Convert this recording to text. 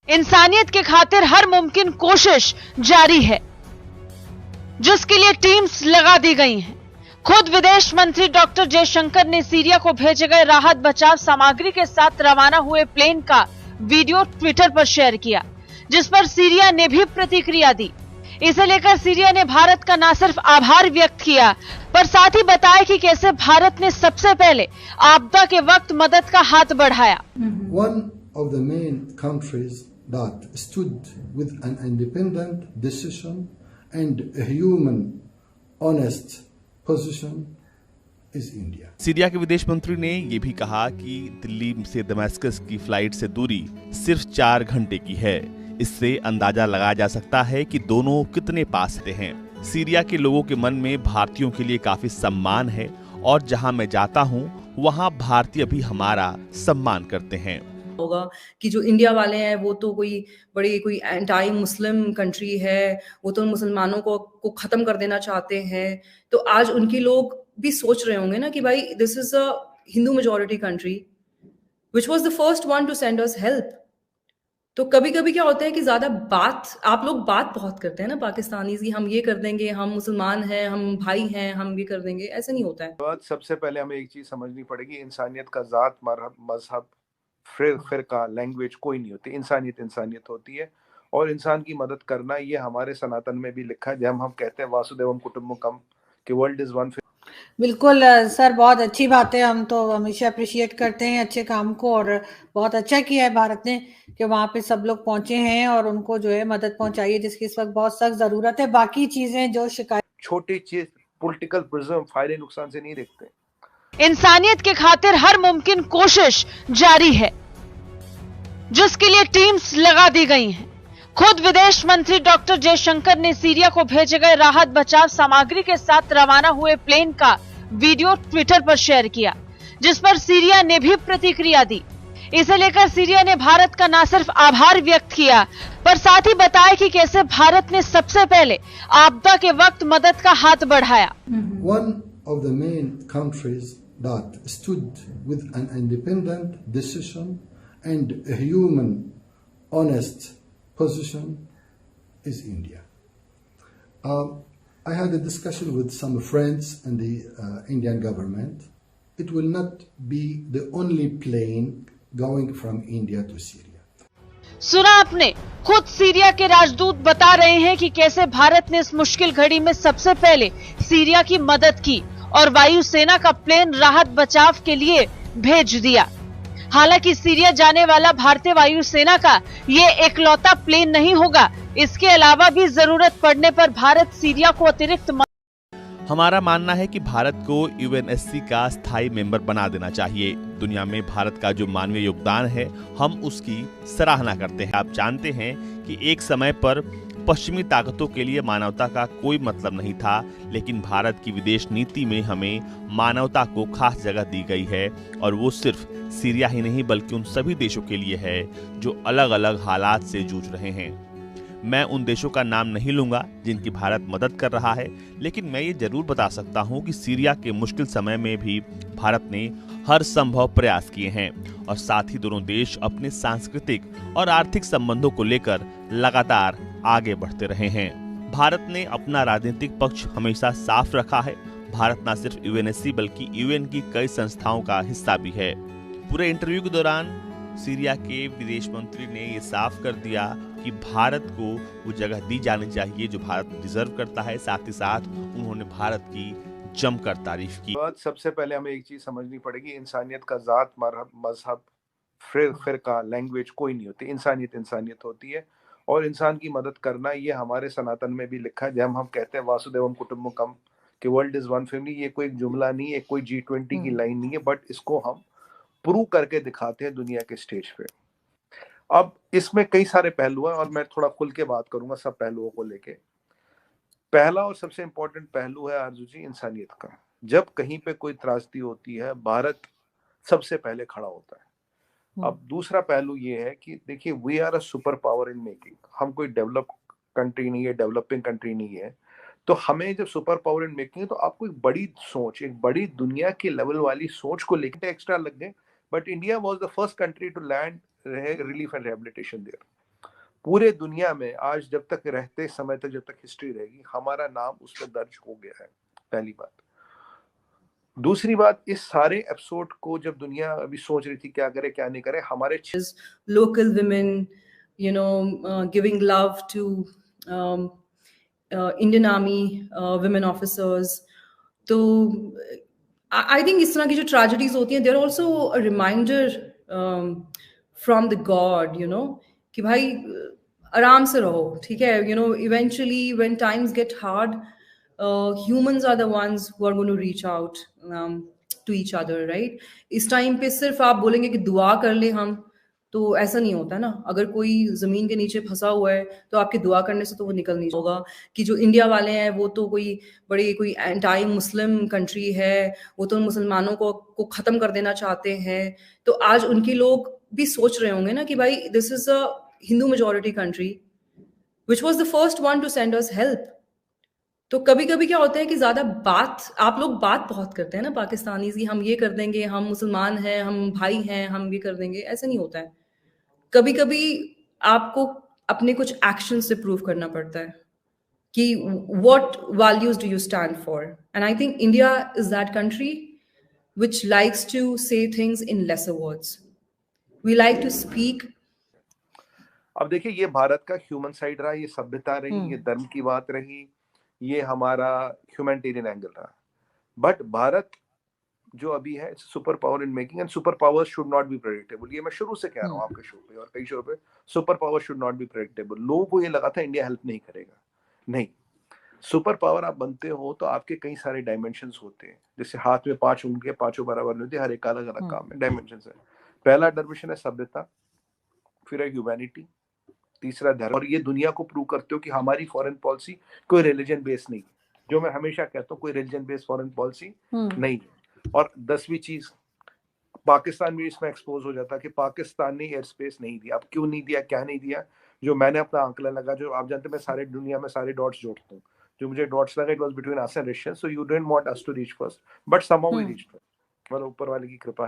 इंसानियत के खातिर हर मुमकिन कोशिश जारी है, जिसके लिए टीम्स लगा दी गई हैं। खुद विदेश मंत्री डॉक्टर जयशंकर ने सीरिया को भेजे गए राहत बचाव सामग्री के साथ रवाना हुए प्लेन का वीडियो ट्विटर पर शेयर किया, जिस पर सीरिया ने भी प्रतिक्रिया दी। इसे लेकर सीरिया ने भारत का न सिर्फ आभार व्यक्त किया, पर साथ ही बताया कि कैसे भारत ने सबसे पहले आपदा के वक्त मदद का हाथ बढ़ाया। One of the main countries that stood with an independent decision and a human, honest position is India. Syria के विदेश मंत्री ने यह भी कहा कि दिल्ली से दमास्कस की फ्लाइट से दूरी सिर्फ 4 घंटे की है। इससे अंदाजा लगाया जा सकता है कि दोनों कितने पास हैं। सीरिया के लोगों के मन में भारतीयों के लिए काफी सम्मान है और जहां मैं जाता हूं वहां भारतीय भी हमारा सम्मान करते हैं। होगा कि जो इंडिया वाले हैं वो तो कोई एंटी मुस्लिम कंट्री है, वो तो मुसलमानों को खत्म कर देना चाहते हैं। तो आज उनके लोग भी सोच रहे होंगे ना कि भाई this is a Hindu majority country which was the first one two send us help. तो कभी कभी क्या होता है कि ज्यादा आप लोग बात बहुत करते हैं ना पाकिस्तानी की, हम ये कर देंगे, हम मुसलमान हैं, हम भाई हैं, हम ये कर देंगे, ऐसा नहीं होता है। सबसे पहले हमें एक चीज समझनी पड़ेगी, इंसानियत का जात मजहब फिरका लैंग्वेज कोई नहीं होती। इंसानियत होती है और इंसान की मदद करना ये हमारे सनातन में भी लिखा है। जब हम कहते हैं वासुदेवम कुटुंबकम कि वर्ल्ड इज वन। बिल्कुल सर, बहुत अच्छी बात है। हम तो हमेशा अप्रिशिएट करते हैं अच्छे काम को, और बहुत अच्छा किया है भारत ने कि वहाँ पे सब लोग पहुंचे हैं और उनको जो है मदद पहुंचाई है, जिसकी इस वक्त बहुत सख्त जरूरत है। बाकी चीजें जो शिकायत छोटी चीज पॉलिटिकल प्रिज्म फायदे नुकसान से नहीं देखते। इंसानियत के खातिर हर मुमकिन कोशिश जारी है, जिसके लिए टीम्स लगा दी गई हैं। खुद विदेश मंत्री डॉक्टर जयशंकर ने सीरिया को भेजे गए राहत बचाव सामग्री के साथ रवाना हुए प्लेन का वीडियो ट्विटर पर शेयर किया, जिस पर सीरिया ने भी प्रतिक्रिया दी। इसे लेकर सीरिया ने भारत का न सिर्फ आभार व्यक्त किया, पर साथ ही बताया कि कैसे भारत ने सबसे पहले आपदा के वक्त मदद का हाथ बढ़ाया। One of the main countries that stood with an independent decision and a human, honest position is India. I had a discussion with some friends in the Indian government. It will not be the only plane going from India to Syria. सुना आपने, खुद Syria के राजदूत बता रहे हैं कि कैसे भारत ने इस मुश्किल घड़ी में सबसे पहले सीरिया की मदद की और वायुसेना का प्लेन राहत बचाव के लिए भेज दिया। हालांकि सीरिया जाने वाला भारतीय वायुसेना का ये एकलौता प्लेन नहीं होगा। इसके अलावा भी जरूरत पड़ने पर भारत सीरिया को अतिरिक्त हमारा मानना है कि भारत को यूएनएससी का स्थायी मेंबर बना देना चाहिए। दुनिया में भारत का जो मानवीय योगदान है, हम उसकी सराहना करते हैं। आप जानते हैं कि एक समय पर पश्चिमी ताकतों के लिए मानवता का कोई मतलब नहीं था, लेकिन भारत की विदेश नीति में हमें मानवता को खास जगह दी गई है, और वो सिर्फ सीरिया ही नहीं बल्कि उन सभी देशों के लिए है जो अलग अलग हालात से जूझ रहे हैं। मैं उन देशों का नाम नहीं लूंगा जिनकी भारत मदद कर रहा है, लेकिन मैं ये जरूर बता सकता हूं कि सीरिया के मुश्किल समय में भी भारत ने हर संभव प्रयास किए हैं, और साथ ही दोनों देश अपने सांस्कृतिक और आर्थिक संबंधों को लेकर लगातार आगे बढ़ते रहे हैं। भारत ने अपना राजनीतिक पक्ष हमेशा साफ रखा है। भारत न सिर्फ यूएनएससी बल्कि यूएन की कई संस्थाओं का हिस्सा भी है। पूरे इंटरव्यू के दौरान सीरिया के विदेश मंत्री ने ये साफ कर दिया कि भारत को वो जगह दी जानी चाहिए जो भारत डिजर्व करता है। साथ ही साथ उन्होंने भारत की जमकर तारीफ की। सबसे पहले हमें एक चीज समझनी पड़ेगी, इंसानियत का जात मजहब फिरका लैंग्वेज कोई नहीं होती। इंसानियत होती है और इंसान की मदद करना ये हमारे सनातन में भी लिखा है। जब हम कहते हैं वासुदेवम कुटुंबकम कि वर्ल्ड इज वन फैमिली, ये कोई जुमला नहीं है, कोई G20 की लाइन नहीं है, बट इसको हम प्रूव करके दिखाते हैं दुनिया के स्टेज पे। अब इसमें कई सारे पहलू हैं और मैं थोड़ा खुल के बात करूंगा सब पहलुओं को लेके। पहला और सबसे इंपॉर्टेंट पहलू है आरजू जी इंसानियत का। जब कहीं पे कोई त्रासदी होती है, भारत सबसे पहले खड़ा होता है। अब दूसरा पहलू ये है कि देखिए, we are a super power in making. हम कोई डेवलप कंट्री नहीं है, डेवलपिंग कंट्री नहीं है, तो हमें जब सुपर पावर इन मेकिंग है तो आपको एक बड़ी सोच, एक बड़ी दुनिया के लेवल वाली सोच को लेकर एक्स्ट्रा लग गए। But India was the first country to land relief and rehabilitation there. पूरे दुनिया में आज जब तक रहते समय तक, जब तक हिस्ट्री रहेगी, हमारा नाम उस पर दर्ज हो गया है, पहली बात। दूसरी बात, इस सारे एपिसोड को जब दुनिया अभी सोच रही थी क्या करे क्या नहीं करे, हमारे local women, giving love to Indian Army women officers. तो I think इस तरह की जो tragedies होती हैं, they're also a reminder from the God, कि भाई आराम से रहो, ठीक है, eventually when times get hard, humans are the ones who are going to reach out to each other, right? इस टाइम पे सिर्फ आप बोलेंगे कि दुआ कर ले हम, तो ऐसा नहीं होता ना। अगर कोई जमीन के नीचे फंसा हुआ है तो आपकी दुआ करने से तो वो निकल नहीं होगा। कि जो इंडिया वाले हैं वो तो कोई एंटाई मुस्लिम कंट्री है, वो तो मुसलमानों को खत्म कर देना चाहते हैं। तो आज उनके लोग भी सोच रहे होंगे ना कि भाई this is a Hindu majority country which was the first one two send us help. तो कभी कभी क्या होता है कि ज्यादा आप लोग बात बहुत करते हैं ना पाकिस्तानी की, हम ये कर देंगे, हम मुसलमान हैं, हम भाई हैं, हम ये कर देंगे, ऐसा नहीं होता है। कभी कभी आपको अपने कुछ एक्शन से प्रूव करना पड़ता है कि what values do you stand for. And I think India is that country which likes to say things in lesser words. We like to speak. अब देखिए, ये भारत का ह्यूमन साइड रहा, ये सभ्यता रही, ये धर्म की बात रही, ये हमारा ह्यूमैनिटेरियन एंगल रहा। बट भारत जो अभी है, super power in making, and super power should not be predictable. ये मैं शुरू से कह रहा हूँ आपके शो पे और कई शो पे, super power should not be predictable. लोगों को ये लगा था इंडिया हेल्प नहीं करेगा, नहीं। सुपर पावर आप बनते हो तो आपके कई सारे डायमेंशंस होते हैं। जैसे हाथ में 5 उंगलियां, पांचों बराबर नहीं होती, हर एक अलग अलग काम में डायमेंशंस है। पहला डायमेंशन है सभ्यता, फिर है ह्यूमैनिटी, तीसरा धर्म। और ये दुनिया को प्रूव करते हो कि हमारी फॉरेन पॉलिसी कोई रिलीजन बेस नहीं, जो मैं हमेशा कहता हूँ, कोई रिलीजन बेस्ड फॉरेन पॉलिसी नहीं। और 10वीं चीज, पाकिस्तान भी इसमें एक्सपोज हो जाता कि पाकिस्तान ने एयर स्पेस नहीं दिया। अब क्यों नहीं दिया, क्या नहीं दिया, जो मैंने अपना आंकलन लगा, जो आप जानते हैं मैं सारे दुनिया में सारे डॉट्स जोड़ता हूँ, जो मुझे डॉट्स लगा, it was between us and Russia, so you didn't want us to reach first, but somehow we reached first. मतलब ऊपर वाले की कृपा।